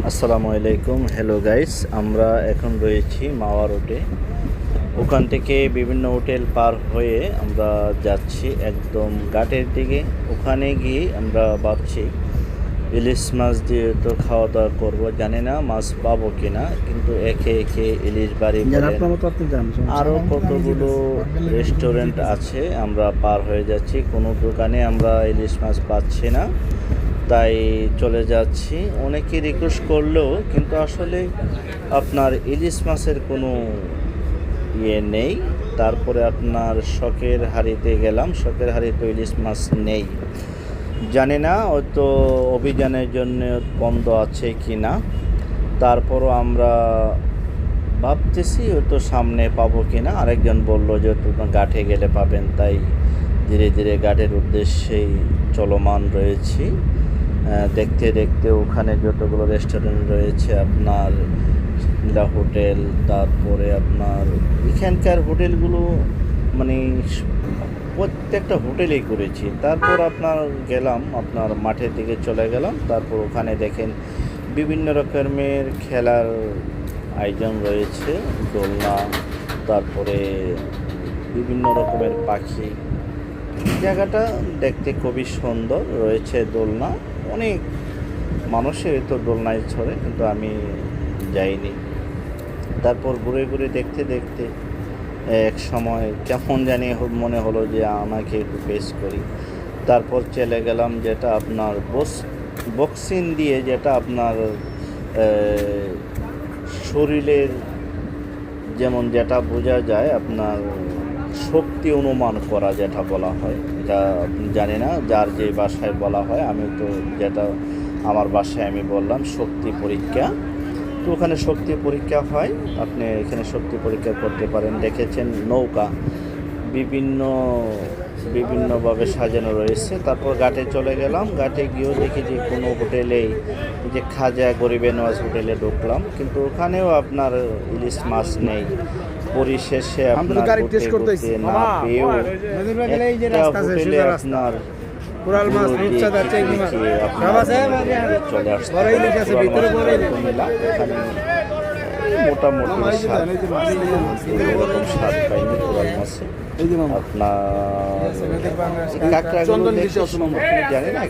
আসসালামু আলাইকুম, hello guys. আমরা এখন রয়েছি মাওয়া রোডে। ওখান থেকে বিভিন্ন হোটেল পার হয়ে আমরা যাচ্ছি একদম ঘাটের দিকে। ওখানে গিয়ে আমরা ভাবছি ইলিশ মাছ দিয়ে তো খাওয়া দাওয়া করবো। জানি না মাছ পাবো কিনা, কিন্তু একে একে ইলিশ বাড়ি আরও কতগুলো রেস্টুরেন্ট আছে, আমরা পার হয়ে যাচ্ছি। কোনো দোকানে আমরা ইলিশ মাছ পাচ্ছি না, তাই চলে যাচ্ছি। অনেকে রিকোয়েস্ট করলেও কিন্তু আসলে আপনার ইলিশ মাছের কোনো নেই। তারপরে আপনার শখের হাড়িতে গেলাম, শখের হাড়িতে ইলিশ মাছ নেই। জানি না হয়তো অভিযানের জন্য বন্ধ আছে কি না। তারপরও আমরা ভাবতেছি হয়তো সামনে পাবো কি না। আরেকজন বলল যে ঘাটে গেলে পাবেন, তাই ধীরে ধীরে ঘাটের উদ্দেশ্যেই চলমান রয়েছি। দেখতে দেখতে ওখানে যতগুলো রেস্টুরেন্ট রয়েছে, আপনার নীলা হোটেল, তারপরে আপনার এখানকার হোটেলগুলো মানে প্রত্যেকটা হোটেলেই করেছি। তারপর আপনার গেলাম, আপনার মাঠের দিকে চলে গেলাম। তারপর ওখানে দেখেন বিভিন্ন রকমের খেলার আয়োজন রয়েছে, দোলনা, তারপরে বিভিন্ন রকমের পাখি। জায়গাটা দেখতে খুবই সুন্দর, রয়েছে দোলনা। অনেক মানুষের তো দোলনায় ছড়ে, কিন্তু আমি যাইনি। তারপর ঘুরে ঘুরে দেখতে দেখতে এক সময় কেমন জানি মনে হলো যে আমাকে একটু পেশ করি। তারপর চলে গেলাম যেটা আপনার বক্সিং দিয়ে, যেটা আপনার শরীরের যেমন যেটা বোঝা যায়, আপনার শক্তি অনুমান করা যেটা বলা হয়, এটা জানি না যার যে ভাষায় বলা হয়। আমি তো যেটা আমার ভাষায় আমি বললাম শক্তি পরীক্ষা। তো ওখানে শক্তি পরীক্ষা হয়, আপনি এখানে শক্তি পরীক্ষা করতে পারেন। দেখেছেন নৌকা বিভিন্নভাবে সাজানো রয়েছে। তারপর ঘাটে চলে গেলাম। ঘাটে গিয়েও দেখি যে কোনো হোটেলেই যে খাজা গরিবে নওয়াজ হোটেলে ঢুকলাম, কিন্তু ওখানেও আপনার ইলিশ মাছ নেই। পরিশেষে আপনার না পেয়েও একটা হোটেলে আপনার চলে আসতে মোটামুটি স্বাদ পাইনি কোরাল মাছে। আপনার কাঁকড়াগুলো জানি না।